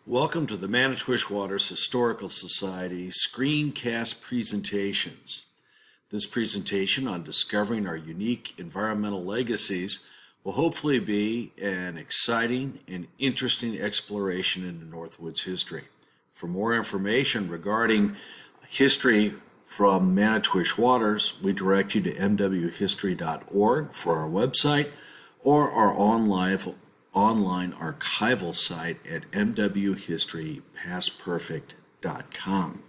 Welcome to the Manitowish Waters Historical Society screencast presentations. This presentation on discovering our unique environmental legacies will hopefully be an exciting and interesting exploration into Northwoods history. For more information regarding history from Manitowish Waters, we direct you to mwhistory.org for our website or our online archival site at mwhistorypastperfect.com.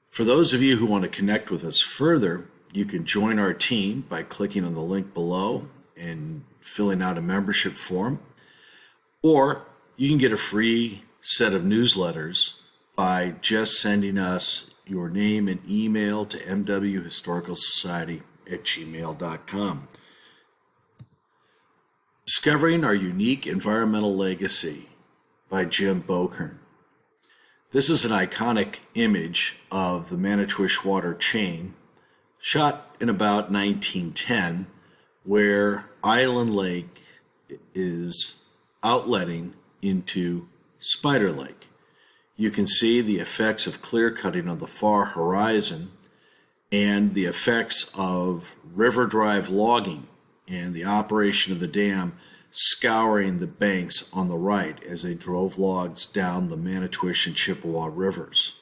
For those of you who want to connect with us further, you can join our team by clicking on the link below and filling out a membership form, or you can get a free set of newsletters by just sending us your name and email to mwhistoricalsociety@gmail.com. Discovering Our Unique Environmental Legacy by Jim Bokern. This is an iconic image of the Manitowish Water chain, shot in about 1910, where Island Lake is outletting into Spider Lake. You can see the effects of clear cutting on the far horizon and the effects of river drive logging and the operation of the dam scouring the banks on the right as they drove logs down the Manitowish and Chippewa rivers.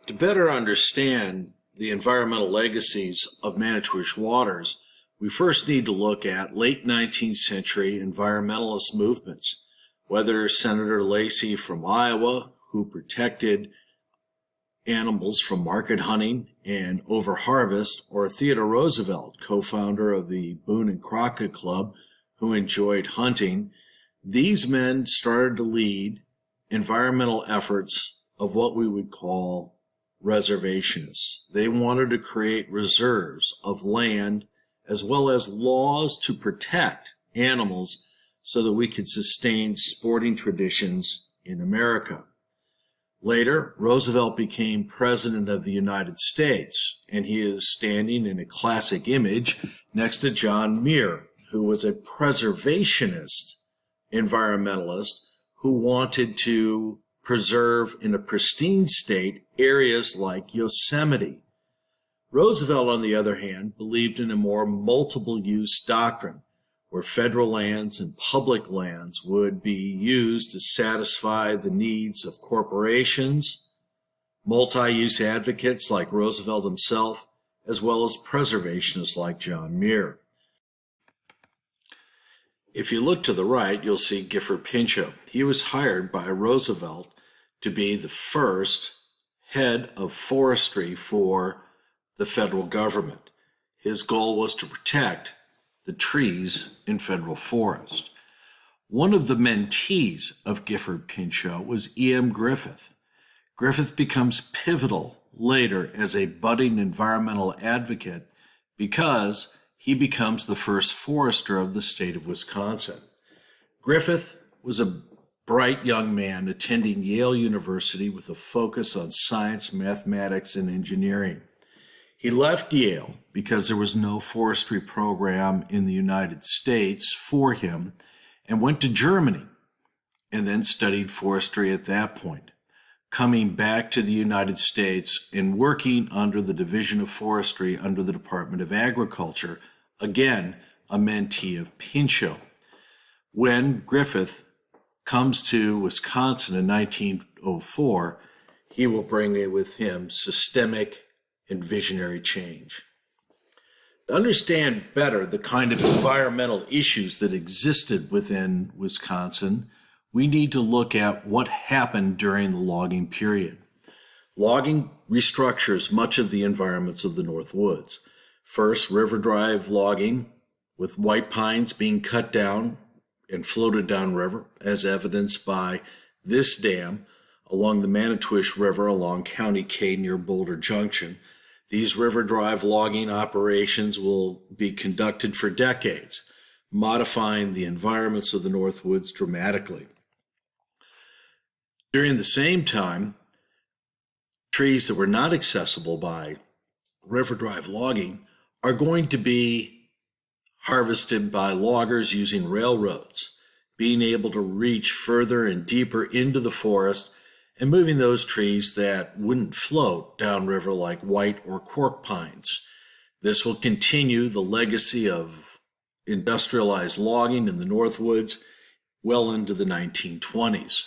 To better understand the environmental legacies of Manitowish Waters, we first need to look at late 19th century environmentalist movements, whether Senator Lacey from Iowa, who protected animals from market hunting and overharvest, or Theodore Roosevelt, co-founder of the Boone and Crockett Club, who enjoyed hunting. These men started to lead environmental efforts of what we would call reservationists. They wanted to create reserves of land as well as laws to protect animals so that we could sustain sporting traditions in America. Later, Roosevelt became president of the United States, and he is standing in a classic image next to John Muir, who was a preservationist environmentalist who wanted to preserve in a pristine state areas like Yosemite. Roosevelt, on the other hand, believed in a more multiple use doctrine, where federal lands and public lands would be used to satisfy the needs of corporations, multi-use advocates like Roosevelt himself, as well as preservationists like John Muir. If you look to the right, you'll see Gifford Pinchot. He was hired by Roosevelt to be the first head of forestry for the federal government. His goal was to protect the trees in federal forest. One of the mentees of Gifford Pinchot was E.M. Griffith. Griffith becomes pivotal later as a budding environmental advocate because he becomes the first forester of the state of Wisconsin. Griffith was a bright young man attending Yale University with a focus on science, mathematics, and engineering. He left Yale because there was no forestry program in the United States for him and went to Germany and then studied forestry at that point, coming back to the United States and working under the Division of Forestry under the Department of Agriculture, again, a mentee of Pinchot. When Griffith comes to Wisconsin in 1904, he will bring with him systemic and visionary change. To understand better the kind of environmental issues that existed within Wisconsin, we need to look at what happened during the logging period. Logging restructures much of the environments of the North Woods. First, river drive logging, with white pines being cut down and floated downriver, as evidenced by this dam along the Manitowish River along County K near Boulder Junction. These river drive logging operations will be conducted for decades, modifying the environments of the North Woods dramatically. During the same time, trees that were not accessible by river drive logging are going to be harvested by loggers using railroads. being able to reach further and deeper into the forest and moving those trees that wouldn't float downriver like white or cork pines. This will continue the legacy of industrialized logging in the Northwoods well into the 1920s.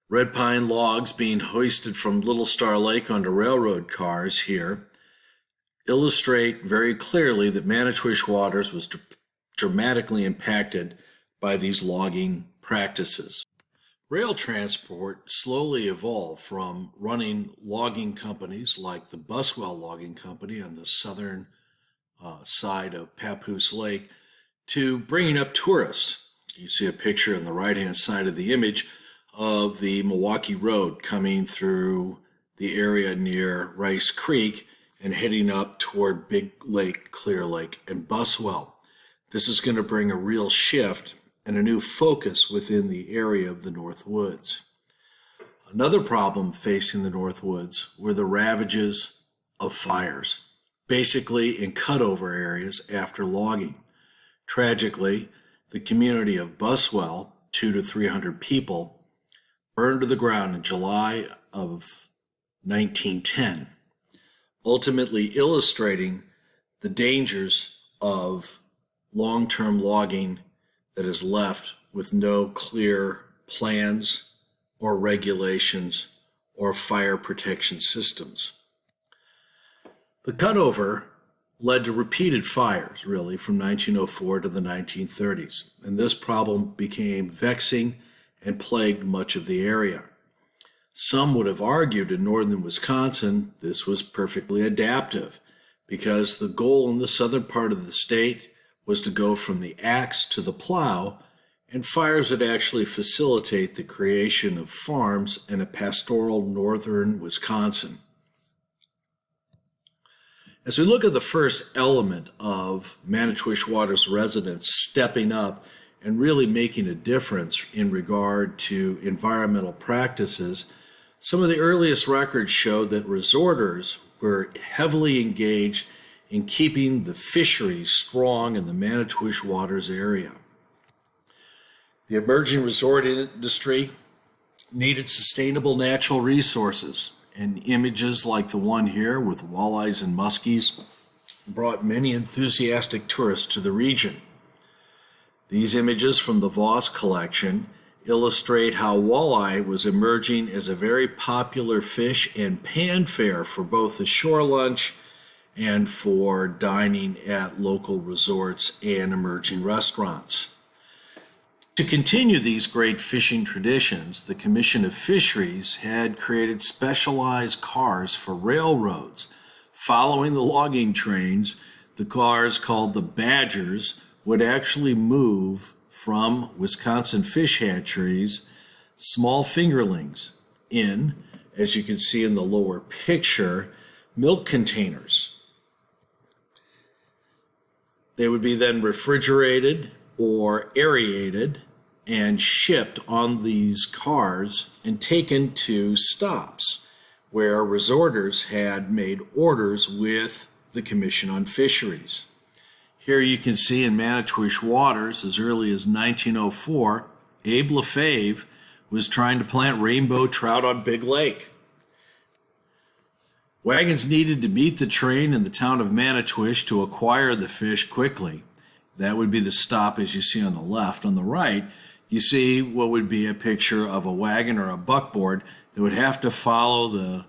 Red pine logs being hoisted from Little Star Lake onto railroad cars here illustrate very clearly that Manitowish Waters was dramatically impacted by these logging practices. Rail transport slowly evolved from running logging companies like the Buswell Logging Company on the southern side of Papoose Lake to bringing up tourists. You see a picture on the right-hand side of the image of the Milwaukee Road coming through the area near Rice Creek and heading up toward Big Lake, Clear Lake, and Buswell. This is going to bring a real shift and a new focus within the area of the Northwoods. Another problem facing the Northwoods were the ravages of fires, basically in cutover areas after logging. Tragically, the community of Buswell, 200 to 300 people, burned to the ground in July of 1910, ultimately illustrating the dangers of long-term logging that is left with no clear plans or regulations or fire protection systems. The cutover led to repeated fires, really, from 1904 to the 1930s, and this problem became vexing and plagued much of the area. Some would have argued in northern Wisconsin this was perfectly adaptive because the goal in the southern part of the state was to go from the axe to the plow, and fires would actually facilitate the creation of farms in a pastoral northern Wisconsin. As we look at the first element of Manitowish Waters residents stepping up and really making a difference in regard to environmental practices, some of the earliest records show that resorters were heavily engaged in keeping the fisheries strong in the Manitowish Waters area. The emerging resort industry needed sustainable natural resources, and images like the one here with walleyes and muskies brought many enthusiastic tourists to the region. These images from the Voss collection illustrate how walleye was emerging as a very popular fish and pan fare for both the shore lunch and for dining at local resorts and emerging restaurants. To continue these great fishing traditions, the Commission of Fisheries had created specialized cars for railroads. Following the logging trains, the cars called the Badgers would actually move from Wisconsin fish hatcheries small fingerlings in, as you can see in the lower picture, milk containers. They would be then refrigerated or aerated and shipped on these cars and taken to stops where resorters had made orders with the Commission on Fisheries. Here you can see in Manitowish Waters, as early as 1904, Abe Lefebvre was trying to plant rainbow trout on Big Lake. Wagons needed to meet the train in the town of Manitowish to acquire the fish quickly. That would be the stop as you see on the left. On the right, you see what would be a picture of a wagon or a buckboard that would have to follow the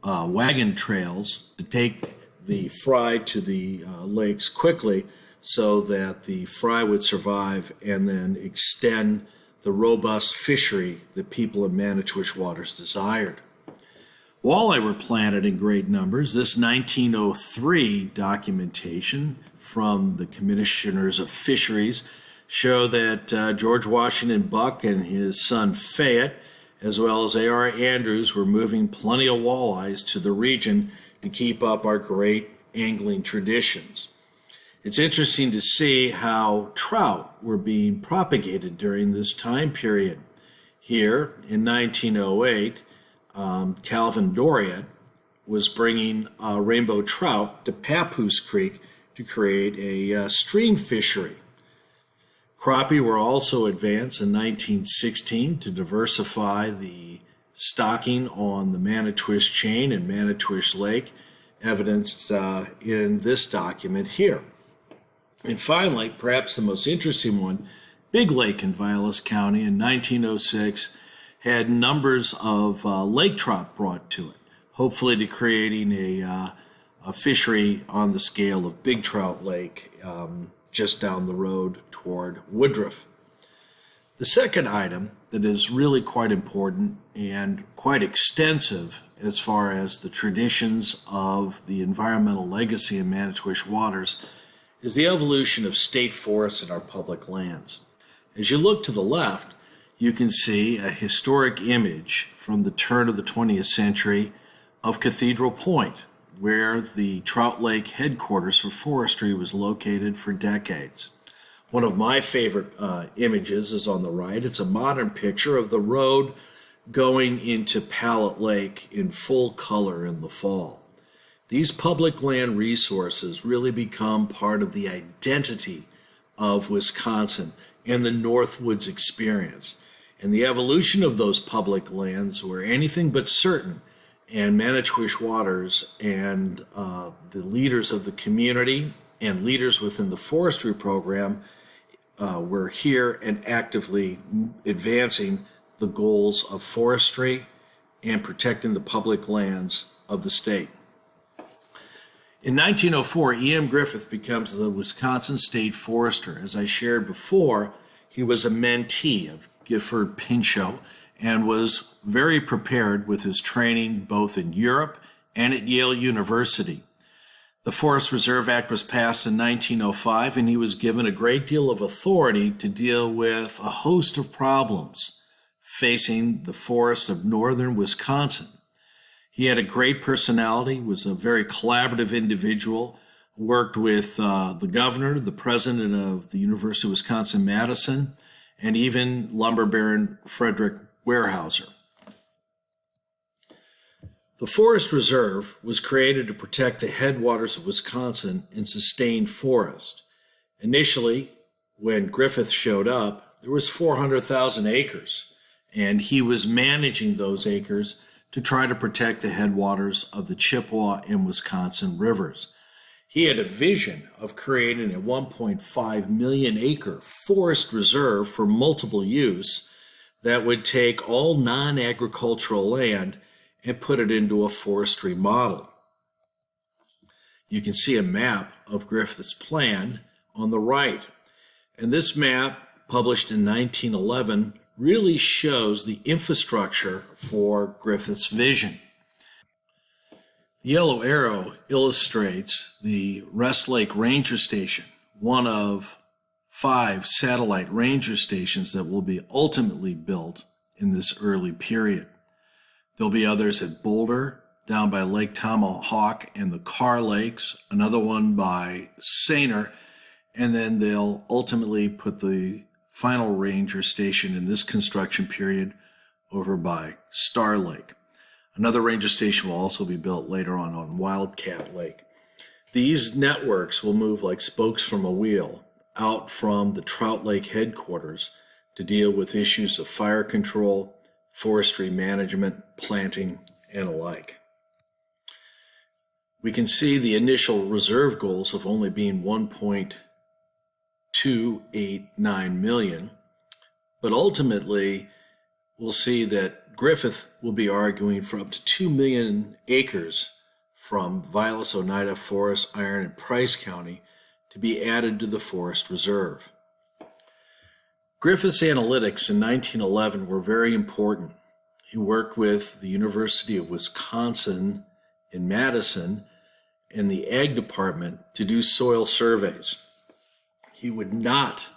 wagon trails to take the fry to the lakes quickly so that the fry would survive and then extend the robust fishery that people in Manitowish Waters desired. Walleye were planted in great numbers. This 1903 documentation from the Commissioners of Fisheries show that George Washington Buck and his son Fayette, as well as A.R. Andrews, were moving plenty of walleyes to the region to keep up our great angling traditions. It's interesting to see how trout were being propagated during this time period. Here in 1908, Calvin Doriot was bringing rainbow trout to Papoose Creek to create a stream fishery. Of Crappie were also advanced in 1916 to diversify the stocking on the Manitowish chain and Manitowish Lake, evidenced in this document here. And finally, perhaps the most interesting one, Big Lake in Vilas County in 1906 had numbers of lake trout brought to it, hopefully to creating a fishery on the scale of Big Trout Lake just down the road toward Woodruff. The second item that is really quite important and quite extensive as far as the traditions of the environmental legacy in Manitowish Waters is the evolution of state forests in our public lands. As you look to the left, you can see a historic image from the turn of the 20th century of Cathedral Point, where the Trout Lake headquarters for Forestry was located for decades. One of my favorite images is on the right. It's a modern picture of the road going into Pallet Lake in full color in the fall. These public land resources really become part of the identity of Wisconsin and the Northwoods experience. And the evolution of those public lands were anything but certain. And Manitowish Waters and the leaders of the community and leaders within the forestry program were here and actively advancing the goals of forestry and protecting the public lands of the state. In 1904, E.M. Griffith becomes the Wisconsin State Forester. As I shared before, he was a mentee of Gifford Pinchot and was very prepared with his training both in Europe and at Yale University. The Forest Reserve Act was passed in 1905, and he was given a great deal of authority to deal with a host of problems facing the forests of northern Wisconsin. He had a great personality, was a very collaborative individual, worked with the governor, the president of the University of Wisconsin-Madison, and even lumber baron Frederick Weyerhaeuser. The Forest Reserve was created to protect the headwaters of Wisconsin and sustain forest. Initially, when Griffith showed up, there was 400,000 acres, and he was managing those acres to try to protect the headwaters of the Chippewa and Wisconsin rivers. He had a vision of creating a 1.5 million acre forest reserve for multiple use that would take all non-agricultural land and put it into a forestry model. You can see a map of Griffith's plan on the right. And this map, published in 1911, really shows the infrastructure for Griffith's vision. The yellow arrow illustrates the Rest Lake Ranger Station, one of 5 satellite ranger stations that will be ultimately built in this early period. There'll be others at Boulder, down by Lake Tomahawk and the Carr Lakes, another one by Sainer, and then they'll ultimately put the final ranger station in this construction period over by Star Lake. Another ranger station will also be built later on Wildcat Lake. These networks will move like spokes from a wheel out from the Trout Lake headquarters to deal with issues of fire control, forestry management, planting, and alike. We can see the initial reserve goals of only being 1.289 million, but ultimately we'll see that Griffith will be arguing for up to 2 million acres from Vilas, Oneida, Forest, Iron, and Price County to be added to the Forest Reserve. Griffith's analytics in 1911 were very important. He worked with the University of Wisconsin in Madison and the Ag Department to do soil surveys. He would not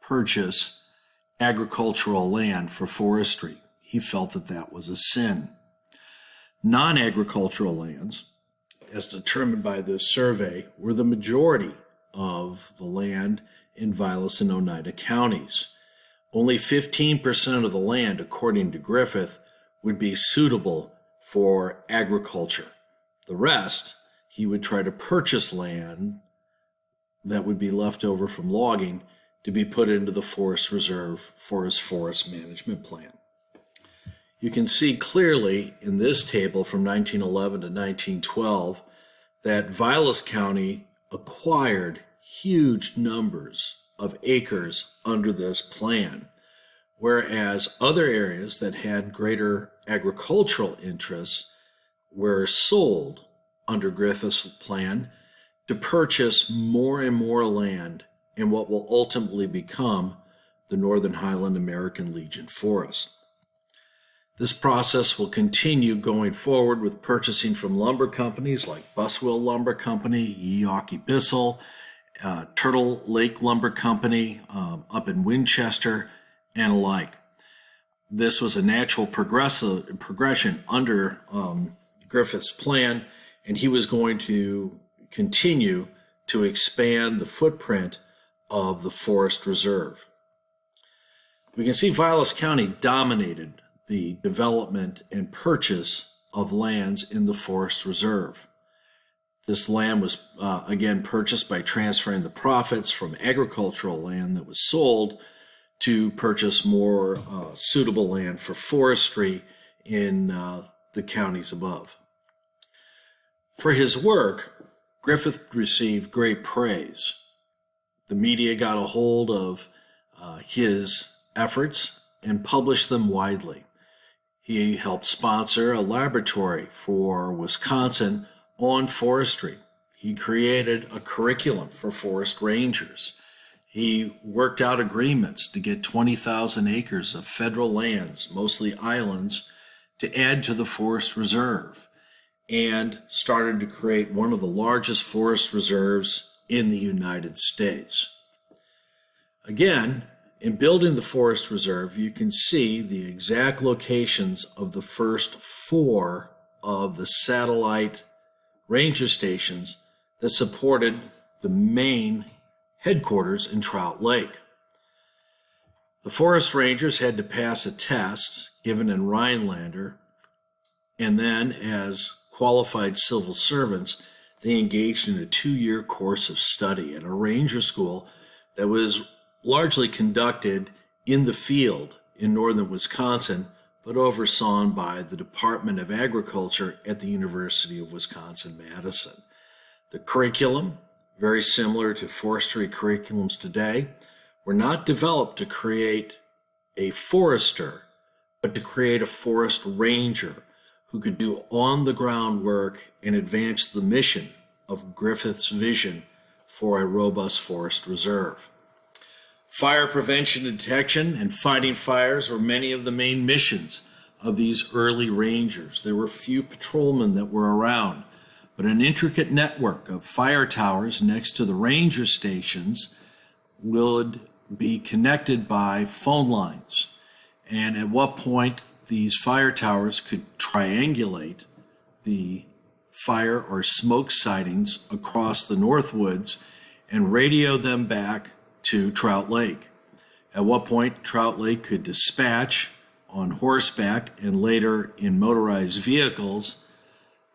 purchase agricultural land for forestry. He felt that that was a sin. Non-agricultural lands, as determined by this survey, were the majority of the land in Vilas and Oneida counties. Only 15% of the land, according to Griffith, would be suitable for agriculture. The rest, he would try to purchase land that would be left over from logging to be put into the forest reserve for his forest management plan. You can see clearly in this table from 1911 to 1912 that Vilas County acquired huge numbers of acres under this plan, whereas other areas that had greater agricultural interests were sold under Griffith's plan to purchase more and more land in what will ultimately become the Northern Highland American Legion Forest. This process will continue going forward with purchasing from lumber companies like Buswell Lumber Company, Yeoki Bissell, Turtle Lake Lumber Company up in Winchester, and alike. This was a natural progression under Griffith's plan, and he was going to continue to expand the footprint of the forest reserve. We can see Vilas County dominated the development and purchase of lands in the forest reserve. This land was again purchased by transferring the profits from agricultural land that was sold to purchase more suitable land for forestry in the counties above. For his work, Griffith received great praise. The media got a hold of his efforts and published them widely. He helped sponsor a laboratory for Wisconsin on forestry. He created a curriculum for forest rangers. He worked out agreements to get 20,000 acres of federal lands, mostly islands, to add to the forest reserve, and started to create one of the largest forest reserves in the United States. Again, in building the forest reserve, you can see the exact locations of the first 4 of the satellite ranger stations that supported the main headquarters in Trout Lake. The forest rangers had to pass a test given in Rhinelander, and then as qualified civil servants, they engaged in a 2-year course of study at a ranger school that was largely conducted in the field in northern Wisconsin, but overseen by the Department of Agriculture at the University of Wisconsin-Madison. The curriculum, very similar to forestry curriculums today, were not developed to create a forester, but to create a forest ranger who could do on-the-ground work and advance the mission of Griffith's vision for a robust forest reserve. Fire prevention, detection, and fighting fires were many of the main missions of these early rangers. There were few patrolmen that were around, but an intricate network of fire towers next to the ranger stations would be connected by phone lines. And at what point these fire towers could triangulate the fire or smoke sightings across the Northwoods and radio them back to Trout Lake. At what point Trout Lake could dispatch on horseback and later in motorized vehicles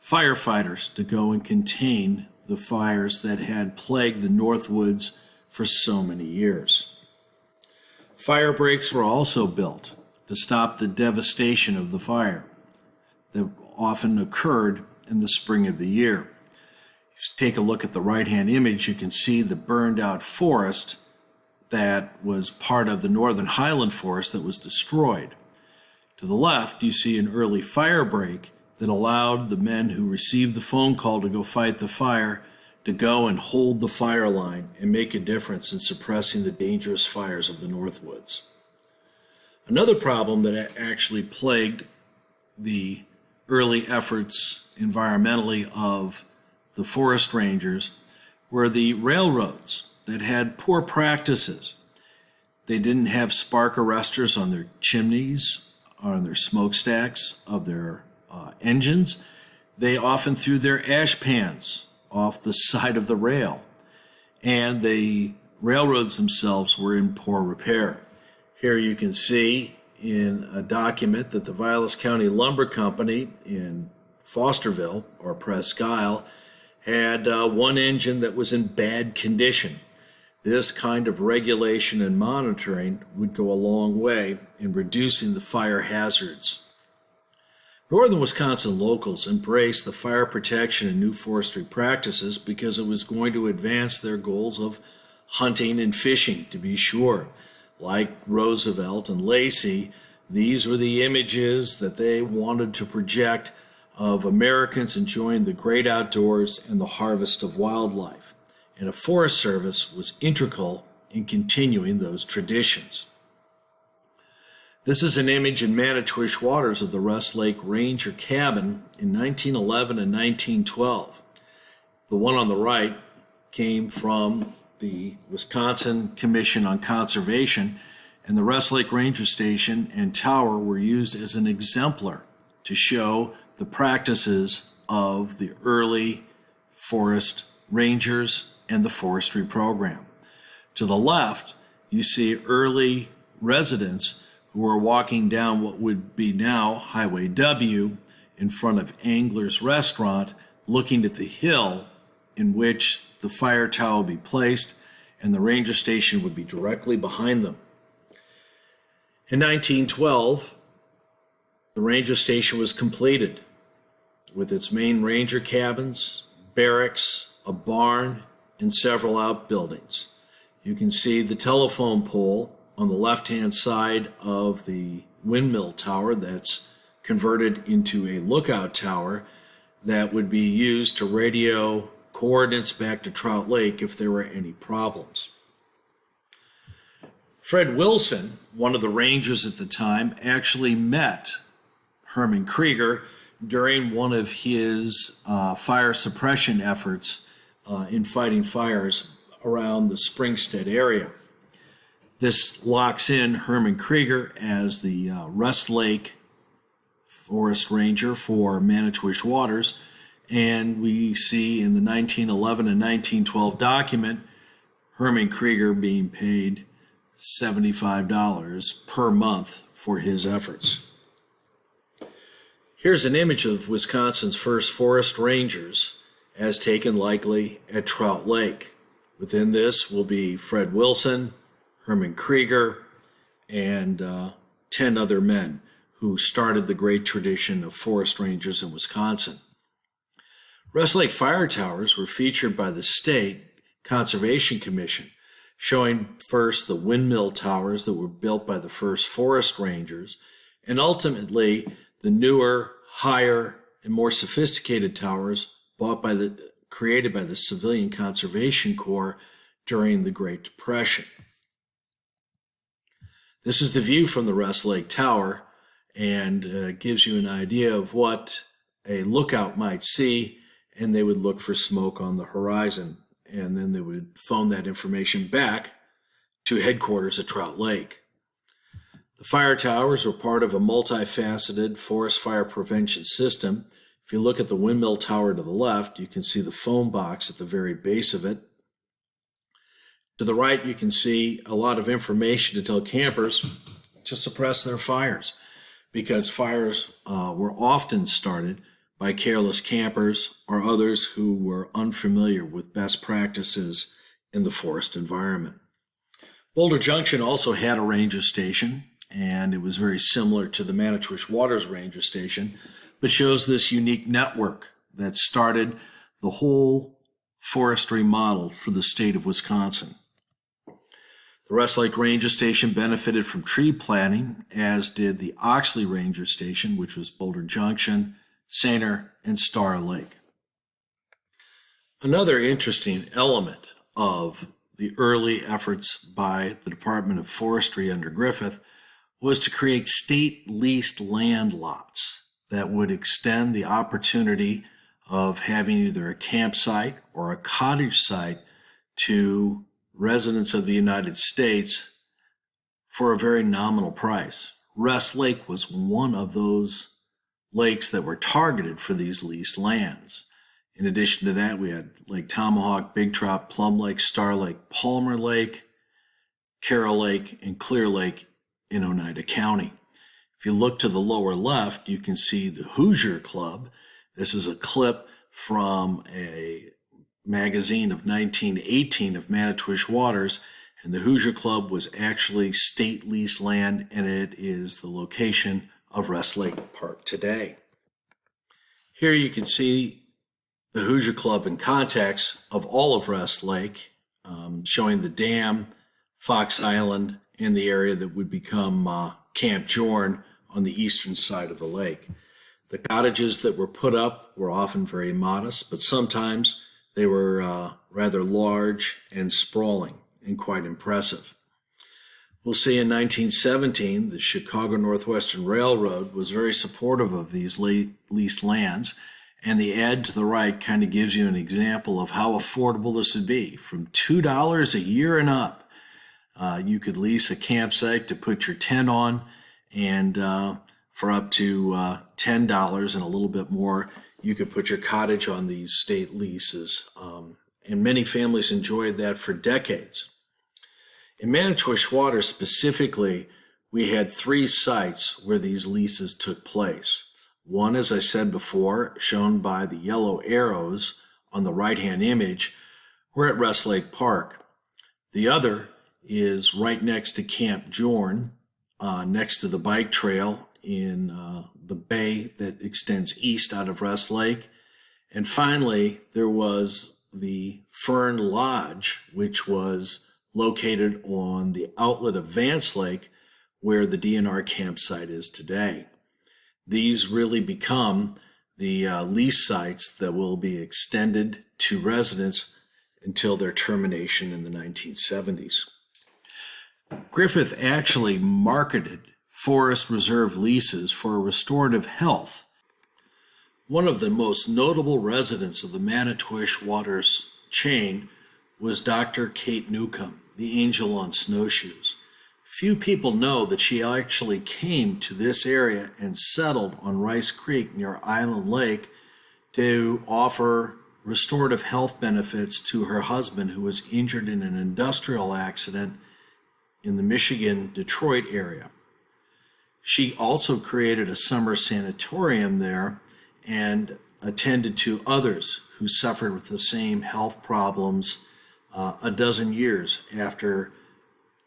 firefighters to go and contain the fires that had plagued the Northwoods for so many years. Fire breaks were also built to stop the devastation of the fire that often occurred in the spring of the year. If you take a look at the right-hand image, you can see the burned out forest that was part of the Northern Highland Forest that was destroyed. To the left, you see an early fire break that allowed the men who received the phone call to go fight the fire to go and hold the fire line and make a difference in suppressing the dangerous fires of the Northwoods. Another problem that actually plagued the early efforts environmentally of the forest rangers were the railroads that had poor practices. They didn't have spark arresters on their chimneys or on their smokestacks of their engines. They often threw their ash pans off the side of the rail, and the railroads themselves were in poor repair. Here you can see in a document that the Vilas County Lumber Company in Fosterville or Presque Isle had one engine that was in bad condition. This kind of regulation and monitoring would go a long way in reducing the fire hazards. Northern Wisconsin locals embraced the fire protection and new forestry practices because it was going to advance their goals of hunting and fishing, to be sure. Like Roosevelt and Lacey, these were the images that they wanted to project of Americans enjoying the great outdoors and the harvest of wildlife. And a Forest Service was integral in continuing those traditions. This is an image in Manitowish Waters of the Russ Lake Ranger cabin in 1911 and 1912. The one on the right came from the Wisconsin Commission on Conservation, and the Russ Lake Ranger Station and Tower were used as an exemplar to show the practices of the early forest rangers and the forestry program. To the left, you see early residents who are walking down what would be now Highway W in front of Angler's Restaurant, looking at the hill in which the fire tower would be placed, and the ranger station would be directly behind them. In 1912, the ranger station was completed with its main ranger cabins, barracks, a barn, and several outbuildings. You can see the telephone pole on the left-hand side of the windmill tower that's converted into a lookout tower that would be used to radio coordinates back to Trout Lake if there were any problems. Fred Wilson, one of the rangers at the time, actually met Herman Krieger during one of his fire suppression efforts in fighting fires around the Springstead area. This locks in Herman Krieger as the Russ Lake Forest Ranger for Manitowish Waters, and we see in the 1911 and 1912 document Herman Krieger being paid $75 per month for his efforts. Here's an image of Wisconsin's first forest rangers as taken likely at Trout Lake. Within this will be Fred Wilson, Herman Krieger, and 10 other men who started the great tradition of forest rangers in Wisconsin. Russ Lake fire towers were featured by the State Conservation Commission, showing first the windmill towers that were built by the first forest rangers, and ultimately the newer, higher, and more sophisticated towers created by the Civilian Conservation Corps during the Great Depression. This is the view from the Russ Lake Tower, and gives you an idea of what a lookout might see, and they would look for smoke on the horizon, and then they would phone that information back to headquarters at Trout Lake. The fire towers were part of a multifaceted forest fire prevention system. If you look at the windmill tower to the left, you can see the phone box at the very base of it. To the right, you can see a lot of information to tell campers to suppress their fires, because fires were often started by careless campers or others who were unfamiliar with best practices in the forest environment. Boulder Junction also had a ranger station, and it was very similar to the Manitowish Waters ranger station, but shows this unique network that started the whole forestry model for the state of Wisconsin. The Russ Lake Ranger Station benefited from tree planting, as did the Oxley Ranger Station, which was Boulder Junction, Sainer, and Star Lake. Another interesting element of the early efforts by the Department of Forestry under Griffith was to create state-leased land lots that would extend the opportunity of having either a campsite or a cottage site to residents of the United States for a very nominal price. Russ Lake was one of those lakes that were targeted for these leased lands. In addition to that, we had Lake Tomahawk, Big Trout, Plum Lake, Star Lake, Palmer Lake, Carroll Lake, and Clear Lake in Oneida County. If you look to the lower left, you can see the Hoosier Club. This is a clip from a magazine of 1918 of Manitowish Waters, and the Hoosier Club was actually state lease land, and it is the location of Rest Lake Park today. Here you can see the Hoosier Club in context of all of Rest Lake, showing the dam, Fox Island, and the area that would become Camp Jorn on the eastern side of the lake. The cottages that were put up were often very modest, but sometimes they were rather large and sprawling and quite impressive. We'll see in 1917, the Chicago Northwestern Railroad was very supportive of these leased lands, and the ad to the right kind of gives you an example of how affordable this would be. From $2 a year and up, you could lease a campsite to put your tent on, and for up to $10 and a little bit more, you could put your cottage on these state leases. And many families enjoyed that for decades. In Manitowish Waters specifically, we had 3 sites where these leases took place. One, as I said before, shown by the yellow arrows on the right-hand image, we're at Rest Lake Park. The other is right next to Camp Jorn, next to the bike trail in the bay that extends east out of Rest Lake. And finally, there was the Fern Lodge, which was located on the outlet of Vance Lake, where the DNR campsite is today. These really become the lease sites that will be extended to residents until their termination in the 1970s. Griffith actually marketed forest reserve leases for restorative health. One of the most notable residents of the Manitowish Waters chain was Dr. Kate Newcomb, the angel on snowshoes. Few people know that she actually came to this area and settled on Rice Creek near Island Lake to offer restorative health benefits to her husband, who was injured in an industrial accident in the Michigan-Detroit area. She also created a summer sanatorium there and attended to others who suffered with the same health problems a dozen years after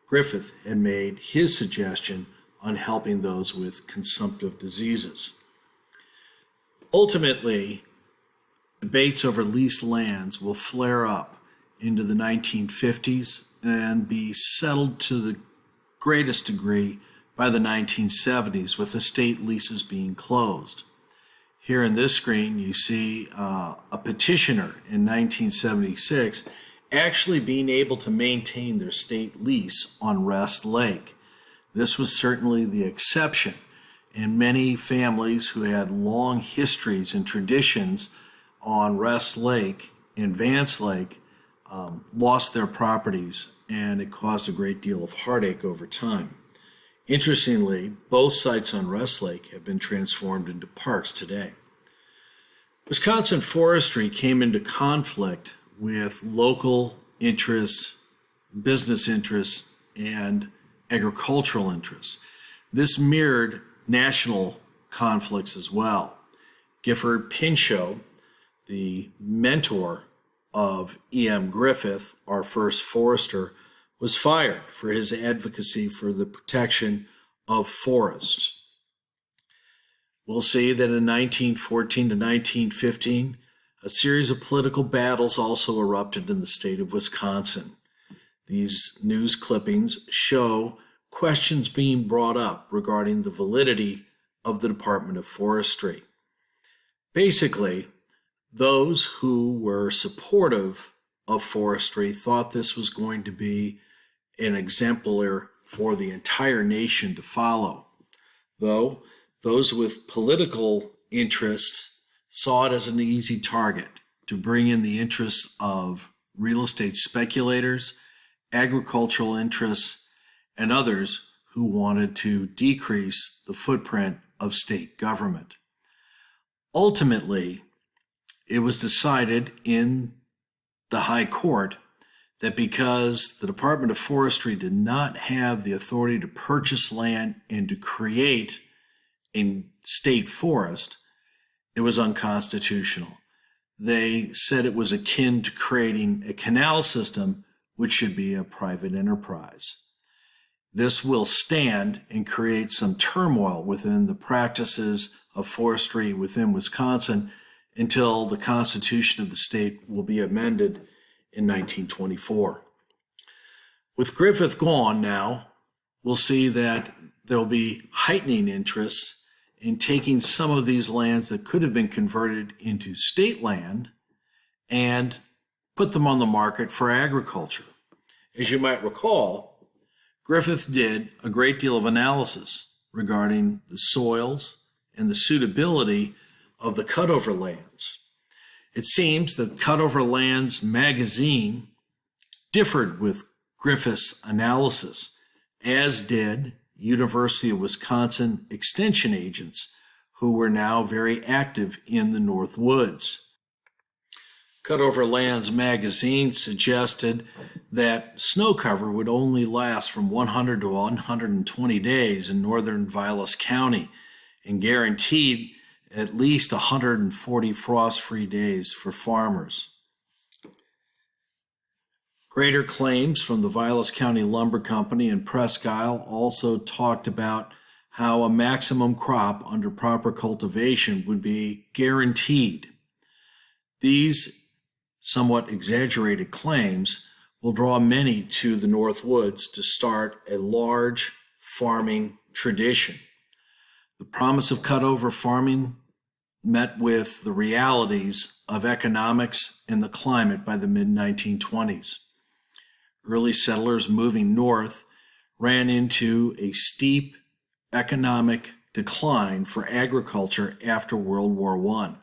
Griffith had made his suggestion on helping those with consumptive diseases. Ultimately, debates over leased lands will flare up into the 1950s and be settled to the greatest degree by the 1970s, with estate leases being closed. Here in this screen, you see a petitioner in 1976 actually being able to maintain their state lease on Rest Lake. This was certainly the exception, and many families who had long histories and traditions on Rest Lake and Vance Lake lost their properties, and it caused a great deal of heartache over time. Interestingly, both sites on Rest Lake have been transformed into parks today. Wisconsin Forestry came into conflict with local interests, business interests, and agricultural interests. This mirrored national conflicts as well. Gifford Pinchot, the mentor of E.M. Griffith, our first forester, was fired for his advocacy for the protection of forests. We'll see that in 1914 to 1915, a series of political battles also erupted in the state of Wisconsin. These news clippings show questions being brought up regarding the validity of the Department of Forestry. Basically, those who were supportive of forestry thought this was going to be an exemplar for the entire nation to follow, though those with political interests saw it as an easy target to bring in the interests of real estate speculators, agricultural interests, and others who wanted to decrease the footprint of state government. Ultimately, it was decided in the High Court that because the Department of Forestry did not have the authority to purchase land and to create a state forest, it was unconstitutional. they said it was akin to creating a canal system, which should be a private enterprise. This will stand and create some turmoil within the practices of forestry within Wisconsin until the Constitution of the state will be amended in 1924. With Griffith gone now, we'll see that there'll be heightening interest in taking some of these lands that could have been converted into state land and put them on the market for agriculture. As you might recall, Griffith did a great deal of analysis regarding the soils and the suitability of the cutover lands. It seems that Cutover Lands magazine differed with Griffith's analysis, as did University of Wisconsin extension agents who were now very active in the North Woods. Cutover Lands magazine suggested that snow cover would only last from 100 to 120 days in northern Vilas County and guaranteed at least 140 frost-free days for farmers. Greater claims from the Vilas County Lumber Company and Presque Isle also talked about how a maximum crop under proper cultivation would be guaranteed. These somewhat exaggerated claims will draw many to the North Woods to start a large farming tradition. The promise of cutover farming met with the realities of economics and the climate by the mid-1920s. Early settlers moving north ran into a steep economic decline for agriculture after World War I.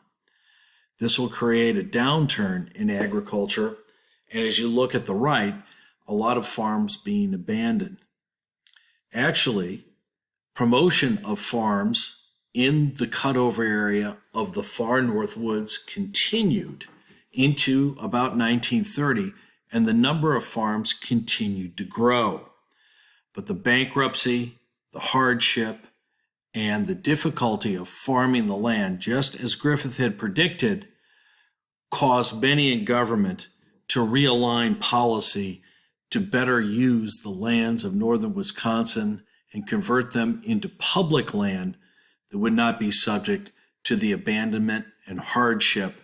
This will create a downturn in agriculture, and as you look at the right, a lot of farms being abandoned. Actually, promotion of farms in the cutover area of the far North Woods continued into about 1930, and the number of farms continued to grow. But the bankruptcy, the hardship, and the difficulty of farming the land, just as Griffith had predicted, caused many in government to realign policy to better use the lands of northern Wisconsin and convert them into public land that would not be subject to the abandonment and hardship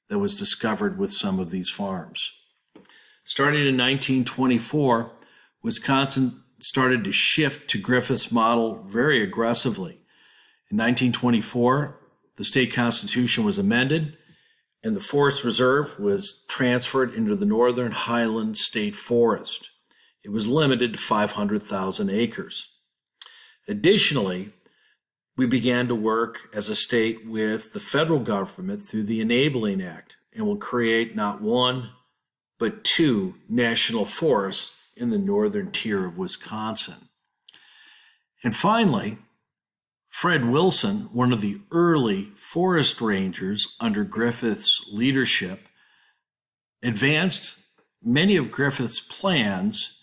that was discovered with some of these farms. Starting in 1924, Wisconsin started to shift to Griffith's model very aggressively. In 1924, the state constitution was amended, and the Forest Reserve was transferred into the Northern Highland State Forest. It was limited to 500,000 acres. Additionally, we began to work as a state with the federal government through the Enabling Act, and will create not one, but two national forests in the northern tier of Wisconsin. And finally, Fred Wilson, one of the early forest rangers under Griffith's leadership, advanced many of Griffith's plans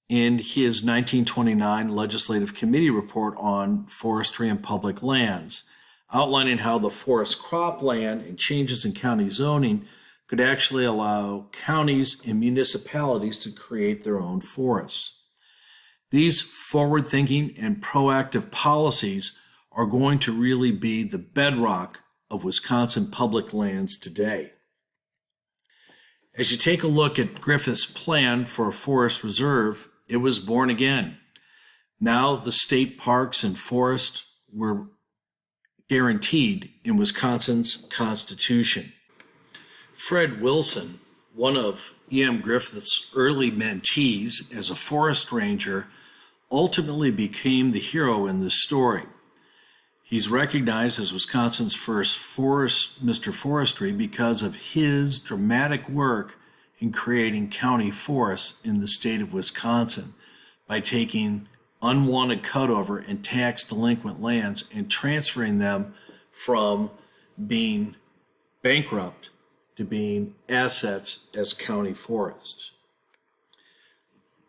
in his 1929 Legislative Committee report on forestry and public lands, outlining how the forest cropland and changes in county zoning could actually allow counties and municipalities to create their own forests. These forward-thinking and proactive policies are going to really be the bedrock of Wisconsin public lands today. As you take a look at Griffith's plan for a forest reserve, it was born again. Now the state parks and forests were guaranteed in Wisconsin's Constitution. Fred Wilson, one of E.M. Griffith's early mentees as a forest ranger, ultimately became the hero in this story. He's recognized as Wisconsin's first Mr. Forestry because of his dramatic work in creating county forests in the state of Wisconsin by taking unwanted cutover and tax delinquent lands and transferring them from being bankrupt to being assets as county forests.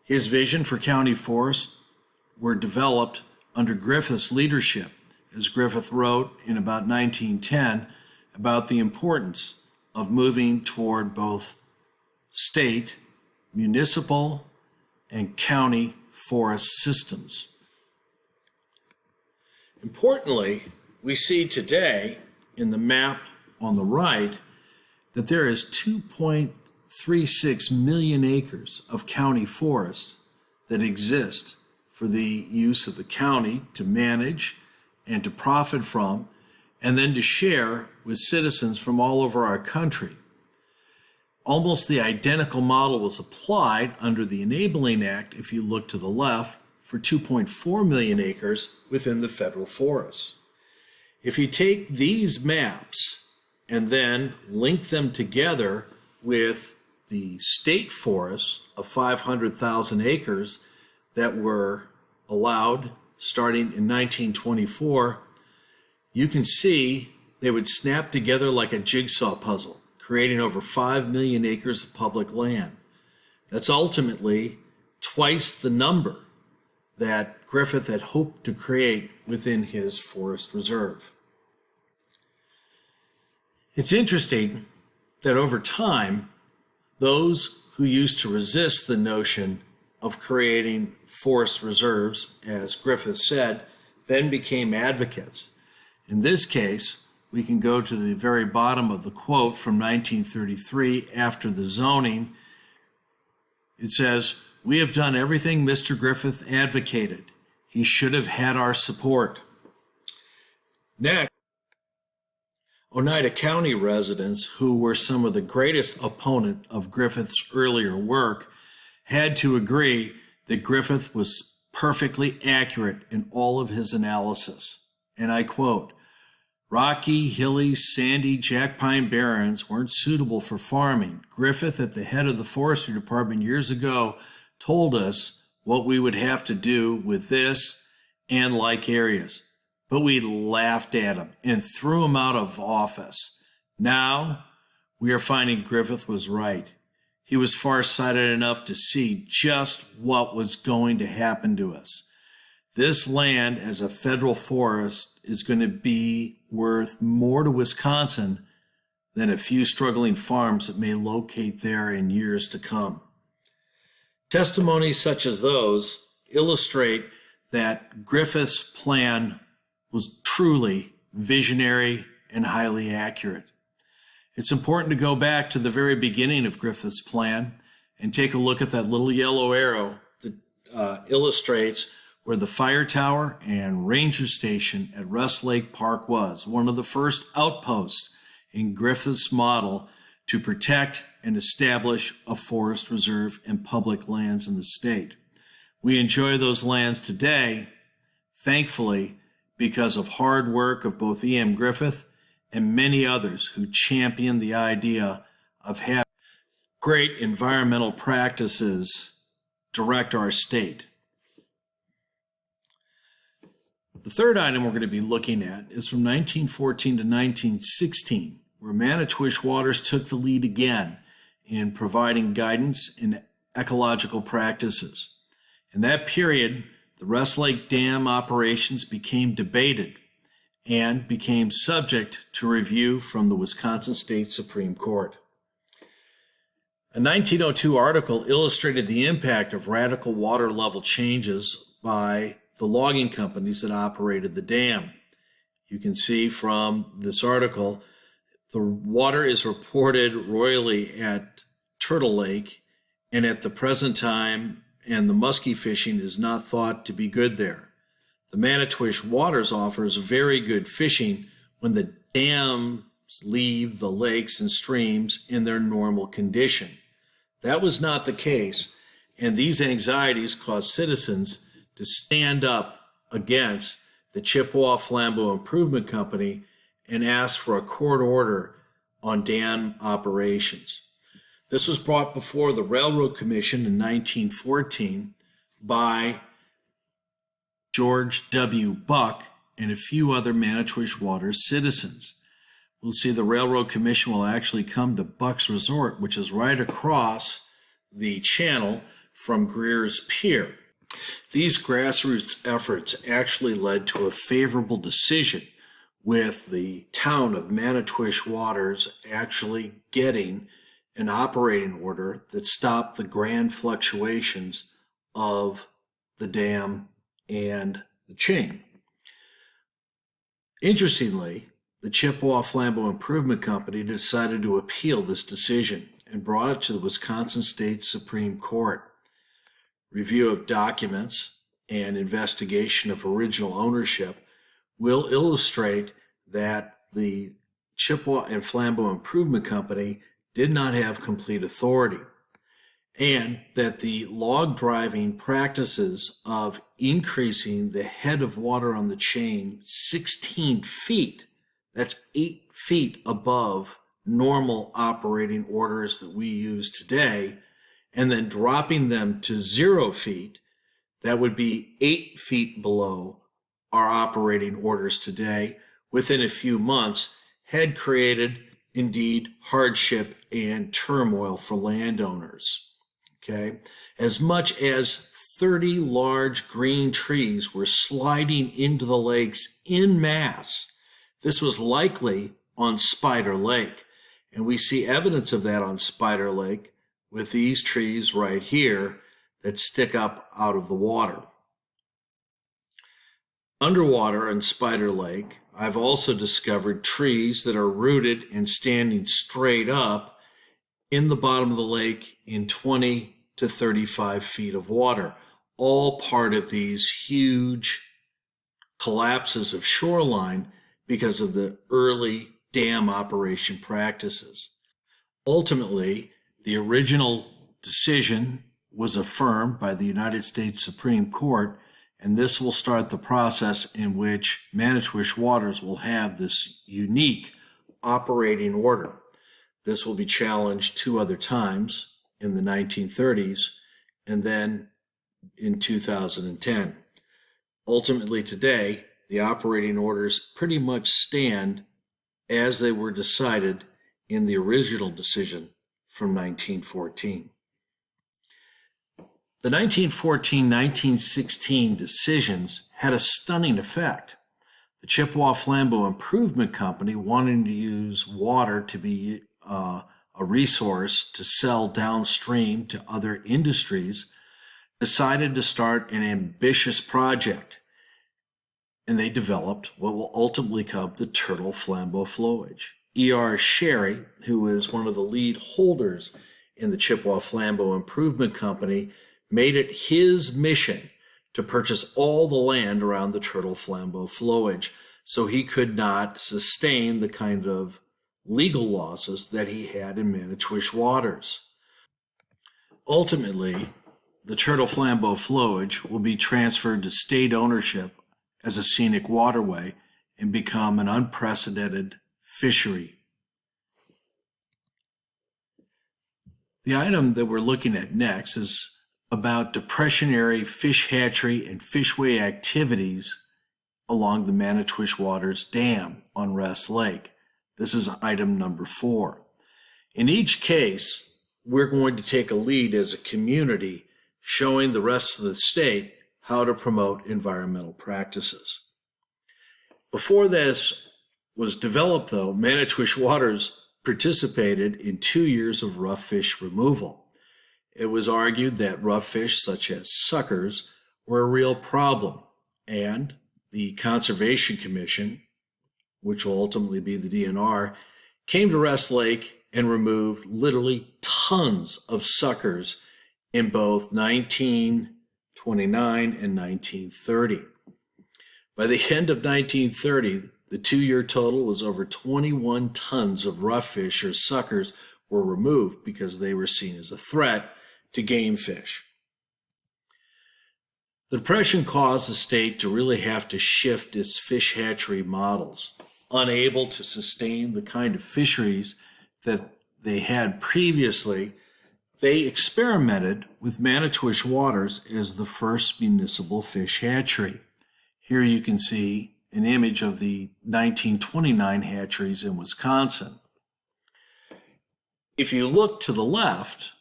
His vision for county forests were developed under Griffith's leadership, as Griffith wrote in about 1910 about the importance of moving toward both state, municipal, and county forest systems. Importantly, we see today in the map on the right that there is 2.36 million acres of county forest that exist for the use of the county to manage and to profit from, and then to share with citizens from all over our country. Almost the identical model was applied under the Enabling Act, if you look to the left, for 2.4 million acres within the federal forests. If you take these maps and then link them together with the state forests of 500,000 acres that were allowed starting in 1924, you can see they would snap together like a jigsaw puzzle, creating over 5 million acres of public land. That's ultimately twice the number that Griffith had hoped to create within his forest reserve. It's interesting that over time, those who used to resist the notion of creating forest reserves, as Griffith said, then became advocates. In this case, we can go to the very bottom of the quote from 1933 after the zoning. It says, "We have done everything Mr. Griffith advocated. He should have had our support." Next, Oneida County residents, who were some of the greatest opponent of Griffith's earlier work, had to agree that Griffith was perfectly accurate in all of his analysis. And I quote, "Rocky, hilly, sandy, jack pine barrens weren't suitable for farming. Griffith, at the head of the Forestry Department years ago, told us what we would have to do with this and like areas. But we laughed at him and threw him out of office. Now we are finding Griffith was right. He was farsighted enough to see just what was going to happen to us. This land as a federal forest is going to be worth more to Wisconsin than a few struggling farms that may locate there in years to come." Testimonies such as those illustrate that Griffith's plan was truly visionary and highly accurate. It's important to go back to the very beginning of Griffith's plan and take a look at that little yellow arrow that illustrates where the fire tower and ranger station at Rust Lake Park was, one of the first outposts in Griffith's model to protect and establish a forest reserve and public lands in the state. We enjoy those lands today, thankfully, because of hard work of both E.M. Griffith and many others who championed the idea of having great environmental practices direct our state. The third item we're going to be looking at is from 1914 to 1916, where Manitowish Waters took the lead again in providing guidance in ecological practices. In that period, the Rust Lake Dam operations became debated and became subject to review from the Wisconsin State Supreme Court. A 1902 article illustrated the impact of radical water level changes by the logging companies that operated the dam. You can see from this article, the water is reported royally at Turtle Lake, and at the present time, and the muskie fishing is not thought to be good there. The Manitowish Waters offers very good fishing when the dams leave the lakes and streams in their normal condition. That was not the case, and these anxieties caused citizens to stand up against the Chippewa Flambeau Improvement Company and ask for a court order on dam operations. This was brought before the Railroad Commission in 1914 by George W. Buck and a few other Manitowish Waters citizens. We'll see the Railroad Commission will actually come to Buck's Resort, which is right across the channel from Greer's Pier. These grassroots efforts actually led to a favorable decision with the town of Manitowish Waters actually getting an operating order that stopped the grand fluctuations of the dam and the chain. Interestingly, the Chippewa-Flambeau Improvement Company decided to appeal this decision and brought it to the Wisconsin State Supreme Court. Review of documents and investigation of original ownership will illustrate that the Chippewa and Flambeau Improvement Company did not have complete authority, and that the log driving practices of increasing the head of water on the chain 16 feet, that's 8 feet above normal operating orders that we use today, and then dropping them to 0 feet, that would be 8 feet below our operating orders today, within a few months, had created indeed hardship and turmoil for landowners. Okay, as much as 30 large green trees were sliding into the lakes en masse. This was likely on Spider Lake, and we see evidence of that on Spider Lake with these trees right here that stick up out of the water. Underwater in Spider Lake, I've also discovered trees that are rooted and standing straight up in the bottom of the lake in 20 to 35 feet of water, all part of these huge collapses of shoreline because of the early dam operation practices. Ultimately, the original decision was affirmed by the United States Supreme Court, and this will start the process in which Manitowish Waters will have this unique operating order. This will be challenged 2 other times in the 1930s and then in 2010. Ultimately today, the operating orders pretty much stand as they were decided in the original decision from 1914. The 1914-1916 decisions had a stunning effect. The Chippewa-Flambeau Improvement Company, wanting to use water to be a resource to sell downstream to other industries, decided to start an ambitious project, and they developed what will ultimately become the turtle flambeau flowage. E.R. Sherry, who is one of the lead holders in the Chippewa-Flambeau Improvement Company, made it his mission to purchase all the land around the turtle flambeau flowage, so he could not sustain the kind of legal losses that he had in Manitowish Waters. Ultimately, the turtle flambeau flowage will be transferred to state ownership as a scenic waterway and become an unprecedented fishery. The item that we're looking at next is about depressionary fish hatchery and fishway activities along the Manitowish Waters Dam on Rest Lake. This is item number 4. In each case, we're going to take a lead as a community, showing the rest of the state how to promote environmental practices. Before this was developed, though, Manitowish Waters participated in 2 years of rough fish removal. It was argued that rough fish, such as suckers, were a real problem, and the Conservation Commission, which will ultimately be the DNR, came to Rest Lake and removed literally tons of suckers in both 1929 and 1930. By the end of 1930, the 2-year total was over 21 tons of rough fish or suckers were removed because they were seen as a threat to game fish. The Depression caused the state to really have to shift its fish hatchery models. Unable to sustain the kind of fisheries that they had previously, they experimented with Manitowish Waters as the first municipal fish hatchery. Here you can see an image of the 1929 hatcheries in Wisconsin. If you look to the left,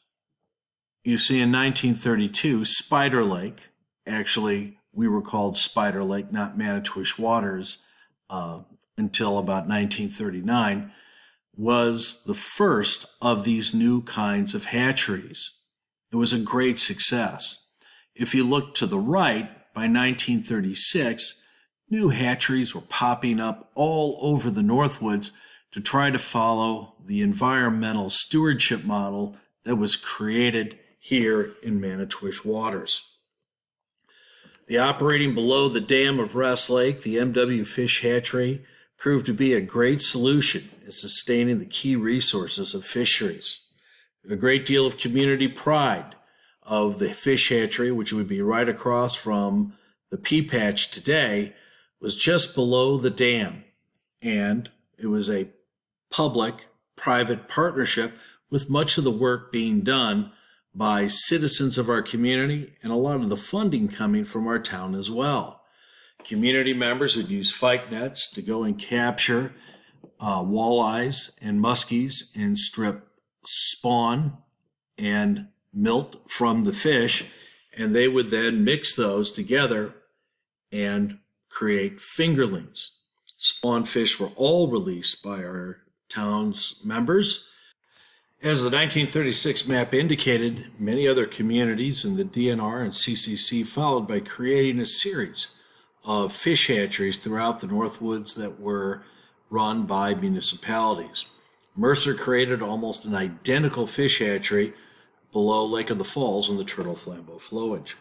you see in 1932, Spider Lake, actually we were called Spider Lake, not Manitowish Waters, until about 1939, was the first of these new kinds of hatcheries. It was a great success. If you look to the right, by 1936, new hatcheries were popping up all over the Northwoods to try to follow the environmental stewardship model that was created here in Manitowish Waters. The operating below the dam of Rest Lake, the MW Fish Hatchery, proved to be a great solution in sustaining the key resources of fisheries. A great deal of community pride of the fish hatchery, which would be right across from the pea patch today, was just below the dam, and it was a public-private partnership with much of the work being done by citizens of our community and a lot of the funding coming from our town as well. Community members would use fight nets to go and capture walleyes and muskies and strip spawn and milt from the fish, and they would then mix those together and create fingerlings. Spawn fish were all released by our town's members. As the 1936 map indicated, many other communities in the DNR and CCC followed by creating a series of fish hatcheries throughout the Northwoods that were run by municipalities. Mercer created almost an identical fish hatchery below Lake of the Falls in the Turtle Flambeau flowage.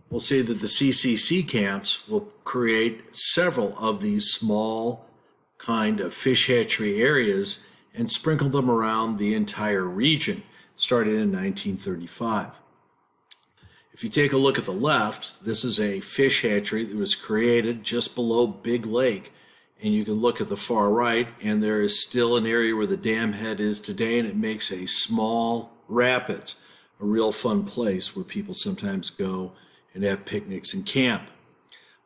We'll see that the CCC camps will create several of these small kind of fish hatchery areas and sprinkle them around the entire region, starting in 1935. If you take a look at the left, this is a fish hatchery that was created just below Big Lake. And you can look at the far right, and there is still an area where the dam head is today, and it makes a small rapids, a real fun place where people sometimes go and have picnics and camp.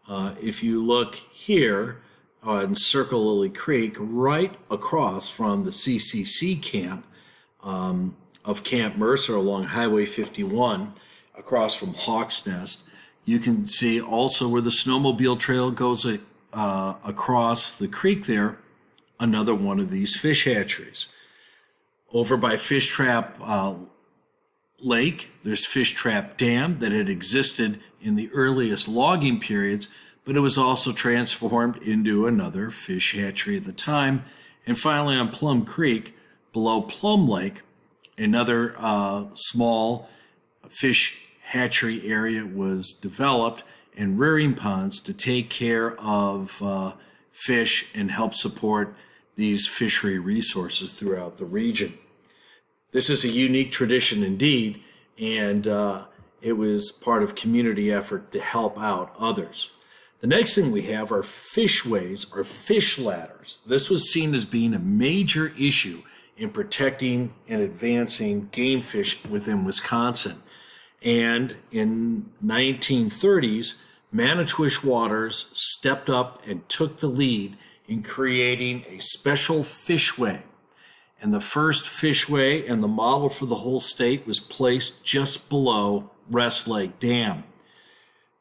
If you look here on Circle Lily Creek, right across from the CCC camp of Camp Mercer along Highway 51, across from Hawk's Nest, you can see also where the snowmobile trail goes across the creek there, another one of these fish hatcheries. Over by Fish Trap Lake, there's Fish Trap Dam that had existed in the earliest logging periods, but it was also transformed into another fish hatchery at the time. And finally on Plum Creek, below Plum Lake, another small fish hatchery area was developed and rearing ponds to take care of fish and help support these fishery resources throughout the region. This is a unique tradition indeed, and it was part of community effort to help out others. The next thing we have are fishways or fish ladders. This was seen as being a major issue in protecting and advancing game fish within Wisconsin. And in 1930s, Manitowish Waters stepped up and took the lead in creating a special fishway. And the first fishway and the model for the whole state was placed just below Rest Lake Dam.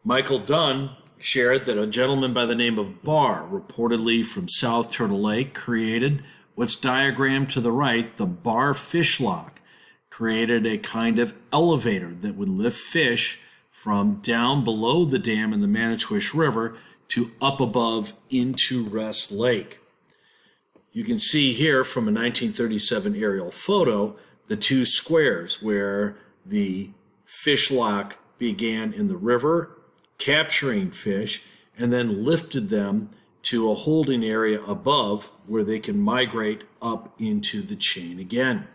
Michael Dunn shared that a gentleman by the name of Barr, reportedly from South Turtle Lake, created what's diagrammed to the right, the Barr Fish Lock, created a kind of elevator that would lift fish from down below the dam in the Manitowish River to up above into Rest Lake. You can see here from a 1937 aerial photo the two squares where the fish lock began in the river, capturing fish, and then lifted them to a holding area above where they can migrate up into the chain again.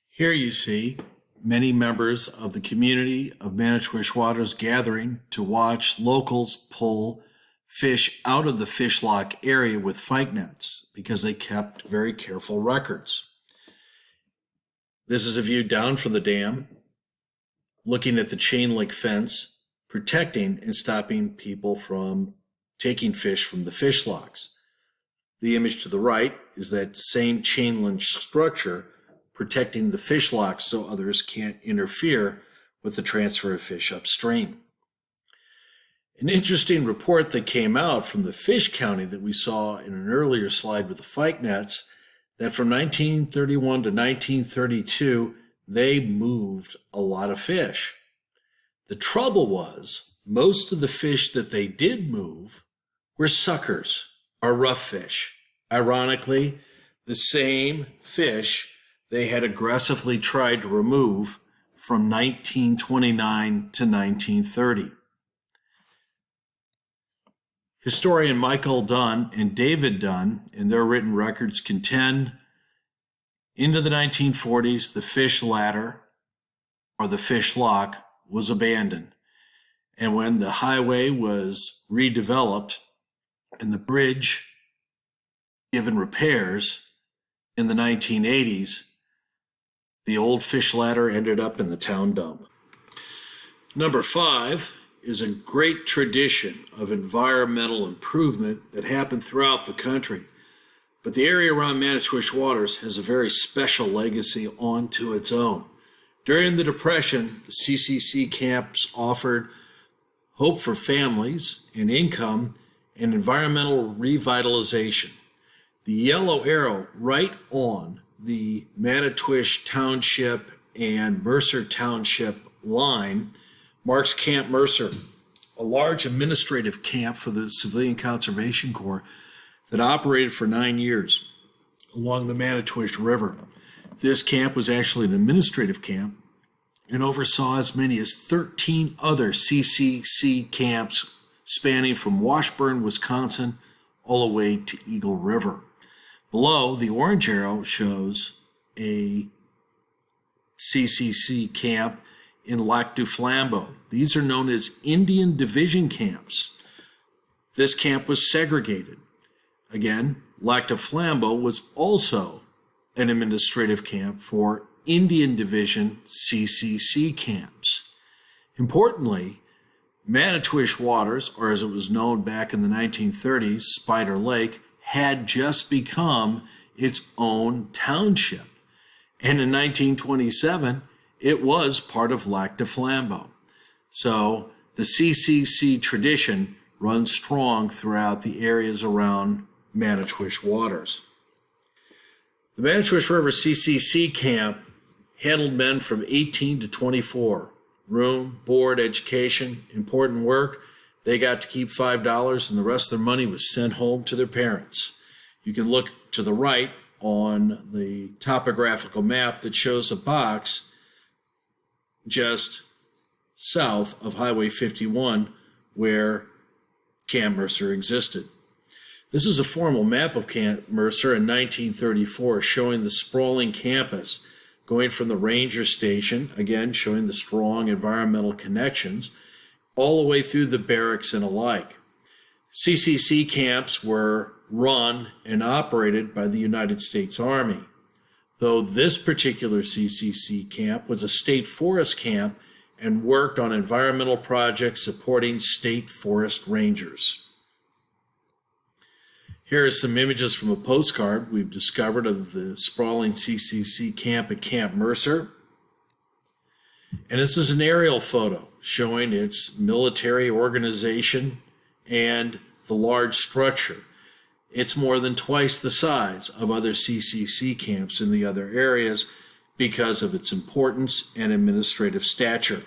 Here you see many members of the community of Manitowish Waters gathering to watch locals pull fish out of the fish lock area with fight nets because they kept very careful records. This is a view down from the dam, looking at the chain link fence, protecting and stopping people from taking fish from the fish locks. The image to the right is that same chain link structure protecting the fish locks so others can't interfere with the transfer of fish upstream. An interesting report that came out from the fish counting that we saw in an earlier slide with the fyke nets, that from 1931 to 1932, they moved a lot of fish. The trouble was, most of the fish that they did move were suckers, or rough fish. Ironically, the same fish they had aggressively tried to remove from 1929 to 1930. Historian Michael Dunn and David Dunn, in their written records, contend into the 1940s, the fish ladder, or the fish lock, was abandoned. And when the highway was redeveloped and the bridge given repairs in the 1980s, the old fish ladder ended up in the town dump. Number 5 is a great tradition of environmental improvement that happened throughout the country. But the area around Manitowish Waters has a very special legacy onto its own. During the Depression, the CCC camps offered hope for families and income and environmental revitalization. The yellow arrow right on the Manitowish Township and Mercer Township line marks Camp Mercer, a large administrative camp for the Civilian Conservation Corps that operated for 9 years along the Manitowish River. This camp was actually an administrative camp and oversaw as many as 13 other CCC camps spanning from Washburn, Wisconsin, all the way to Eagle River. Below, the orange arrow shows a CCC camp in Lac du Flambeau. These are known as Indian Division camps. This camp was segregated. Again, Lac du Flambeau was also an administrative camp for Indian Division CCC camps. Importantly, Manitowish Waters, or as it was known back in the 1930s, Spider Lake, had just become its own township. And in 1927, it was part of Lac du Flambeau. So the CCC tradition runs strong throughout the areas around Manitowish Waters. The Manitowish River CCC camp handled men from 18 to 24. Room, board, education, important work. They got to keep $5 and the rest of their money was sent home to their parents. You can look to the right on the topographical map that shows a box just south of Highway 51 where Camp Mercer existed. This is a formal map of Camp Mercer in 1934 showing the sprawling campus going from the ranger station, again showing the strong environmental connections, all the way through the barracks and alike. CCC camps were run and operated by the United States Army, though this particular CCC camp was a state forest camp and worked on environmental projects supporting state forest rangers. Here are some images from a postcard we've discovered of the sprawling CCC camp at Camp Mercer. And this is an aerial photo showing its military organization and the large structure. It's more than twice the size of other CCC camps in the other areas because of its importance and administrative stature.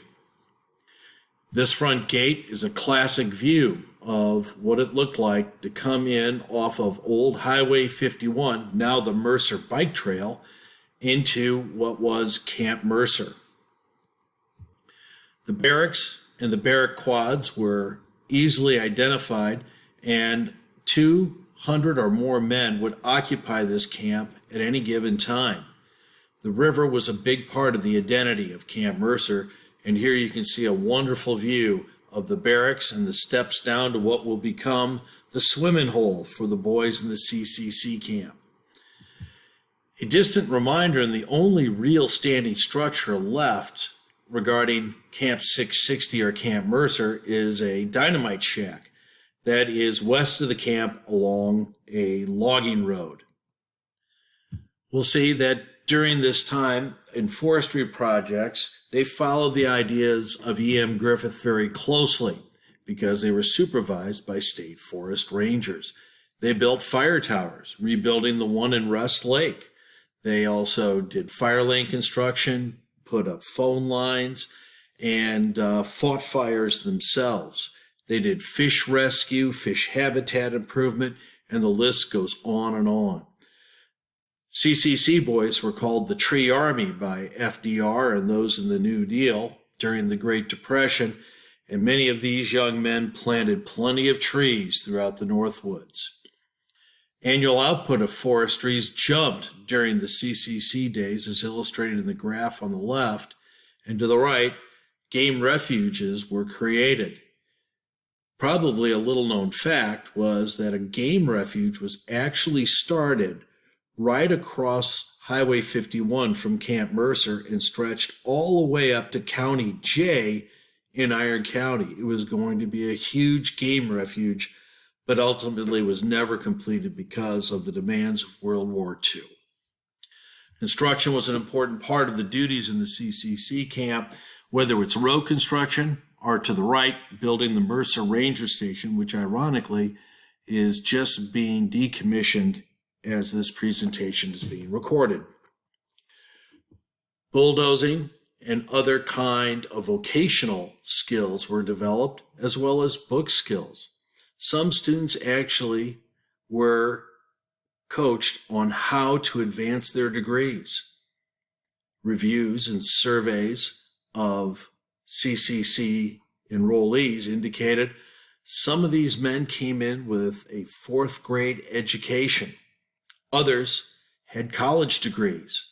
This front gate is a classic view of what it looked like to come in off of old Highway 51, now the Mercer Bike Trail, into what was Camp Mercer. The barracks and the barrack quads were easily identified, and 200 or more men would occupy this camp at any given time. The river was a big part of the identity of Camp Mercer, and here you can see a wonderful view of the barracks and the steps down to what will become the swimming hole for the boys in the CCC camp. A distant reminder, and the only real standing structure left regarding Camp 660 or Camp Mercer, is a dynamite shack that is west of the camp along a logging road. We'll see that during this time in forestry projects, they followed the ideas of E.M. Griffith very closely. because they were supervised by state forest rangers. They built fire towers, rebuilding the one in Rest Lake. They also did fire lane construction, put up phone lines, and fought fires themselves. They did fish rescue, fish habitat improvement, and the list goes on and on. CCC boys were called the Tree Army by FDR and those in the New Deal during the Great Depression, and many of these young men planted plenty of trees throughout the Northwoods. Annual output of forestries jumped during the CCC days, as illustrated in the graph on the left, and to the right, game refuges were created. Probably a little-known fact was that a game refuge was actually started right across Highway 51 from Camp Mercer and stretched all the way up to County J in Iron County. It was going to be a huge game refuge, but ultimately was never completed because of the demands of World War II. Construction was an important part of the duties in the CCC camp, whether it's road construction or, to the right, building the Mercer Ranger Station, which ironically is just being decommissioned as this presentation is being recorded. Bulldozing and other kind of vocational skills were developed, as well as book skills. Some students actually were coached on how to advance their degrees. Reviews and surveys of CCC enrollees indicated some of these men came in with a fourth grade education. Others had college degrees.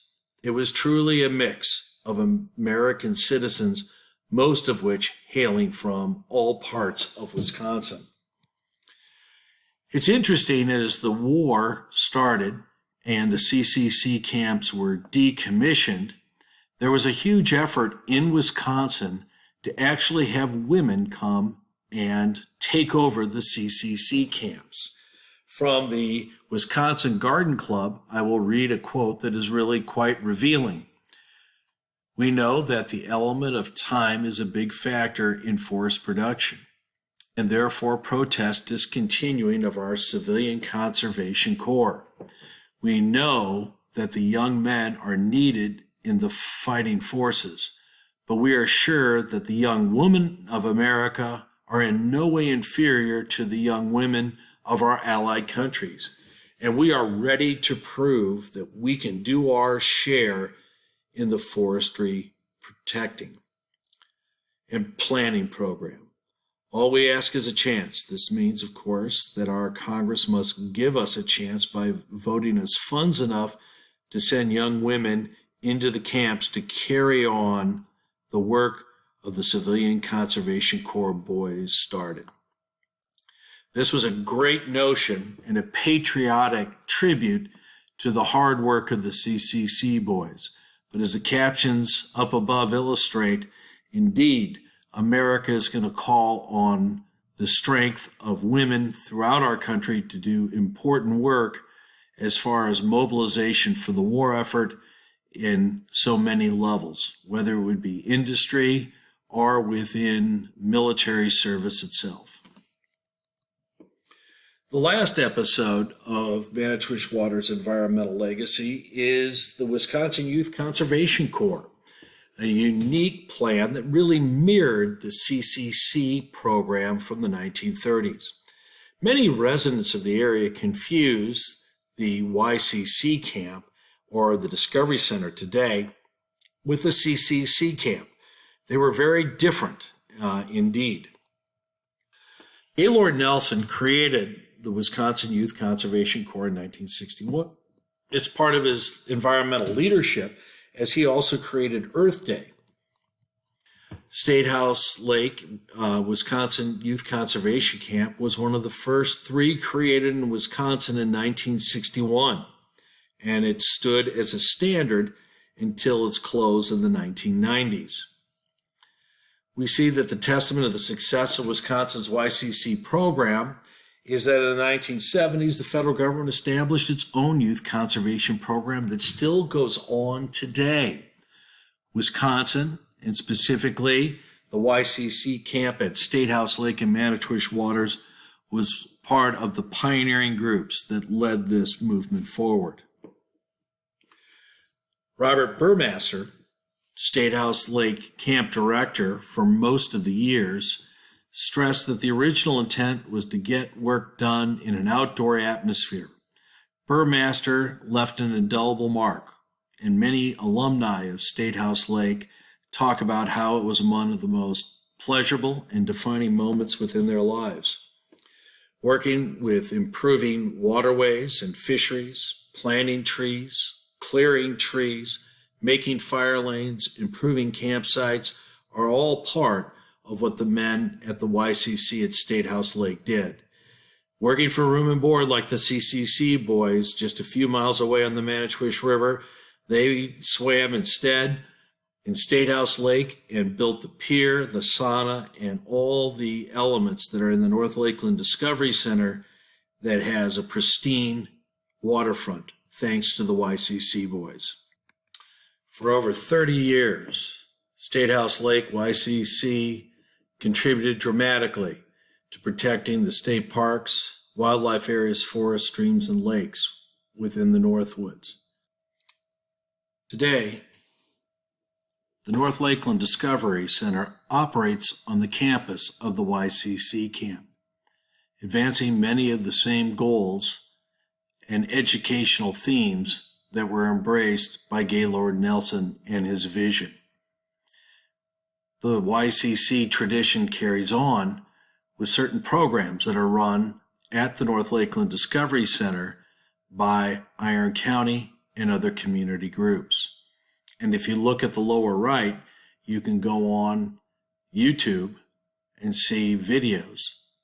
It was truly a mix of American citizens, most of which hailing from all parts of Wisconsin. It's interesting, as the war started and the CCC camps were decommissioned, there was a huge effort in Wisconsin to actually have women come and take over the CCC camps. From the Wisconsin Garden Club, I will read a quote that is really quite revealing. "We know that the element of time is a big factor in forest production, and therefore protest discontinuing of our Civilian Conservation Corps. We know that the young men are needed in the fighting forces, but we are sure that the young women of America are in no way inferior to the young women of our allied countries, and we are ready to prove that we can do our share in the forestry protecting and planning program. All we ask is a chance. This means, of course, that our Congress must give us a chance by voting us funds enough to send young women into the camps to carry on the work of the Civilian Conservation Corps boys started." This was a great notion and a patriotic tribute to the hard work of the CCC boys. But as the captions up above illustrate, indeed, America is going to call on the strength of women throughout our country to do important work as far as mobilization for the war effort in so many levels, whether it would be industry or within military service itself. The last episode of Manitowish Waters' environmental legacy is the Wisconsin Youth Conservation Corps, a unique plan that really mirrored the CCC program from the 1930s. Many residents of the area confuse the YCC camp, or the Discovery Center today, with the CCC camp. They were very different indeed. Gaylord Nelson created the Wisconsin Youth Conservation Corps in 1961. It's part of his environmental leadership, as he also created Earth Day. State House Lake, Wisconsin Youth Conservation Camp was one of the first three created in Wisconsin in 1961, and it stood as a standard until its close in the 1990s. We see that the testament of the success of Wisconsin's YCC program is that in the 1970s, the federal government established its own youth conservation program that still goes on today. Wisconsin, and specifically The YCC camp at State House Lake in Manitowish Waters was part of the pioneering groups that led this movement forward. Robert Burmaster, State House Lake camp director for most of the years, stressed that the original intent was to get work done in an outdoor atmosphere. Burmaster left an indelible mark, and many alumni of State House Lake talk about how it was one of the most pleasurable and defining moments within their lives. Working with improving waterways and fisheries, planting trees, clearing trees, making fire lanes, improving campsites are all part of what the men at the YCC at State House Lake did. Working for room and board like the CCC boys just a few miles away on the Manitowish River, they swam instead in State House Lake and built the pier, the sauna, and all the elements that are in the North Lakeland Discovery Center that has a pristine waterfront, thanks to the YCC boys. For over 30 years, State House Lake YCC contributed dramatically to protecting the state parks, wildlife areas, forests, streams, and lakes within the Northwoods. Today, the North Lakeland Discovery Center operates on the campus of the YCC camp, advancing many of the same goals and educational themes that were embraced by Gaylord Nelson and his vision. The YCC tradition carries on with certain programs that are run at the North Lakeland Discovery Center by Iron County and other community groups. And if you look at the lower right, you can go on YouTube and see videos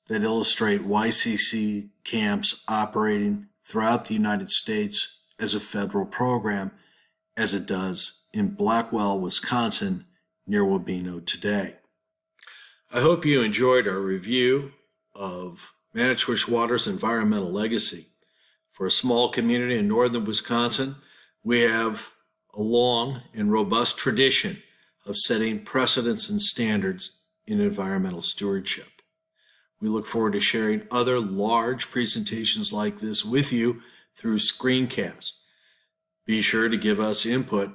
that illustrate YCC camps operating throughout the United States as a federal program, as it does in Blackwell, Wisconsin, near Wabeno today. I hope you enjoyed our review of Manitowish Waters' environmental legacy. For a small community in northern Wisconsin, we have a long and robust tradition of setting precedents and standards in environmental stewardship. We look forward to sharing other large presentations like this with you through screencasts. Be sure to give us input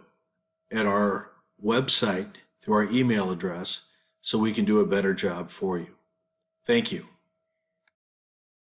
at our website through our email address so we can do a better job for you. Thank you.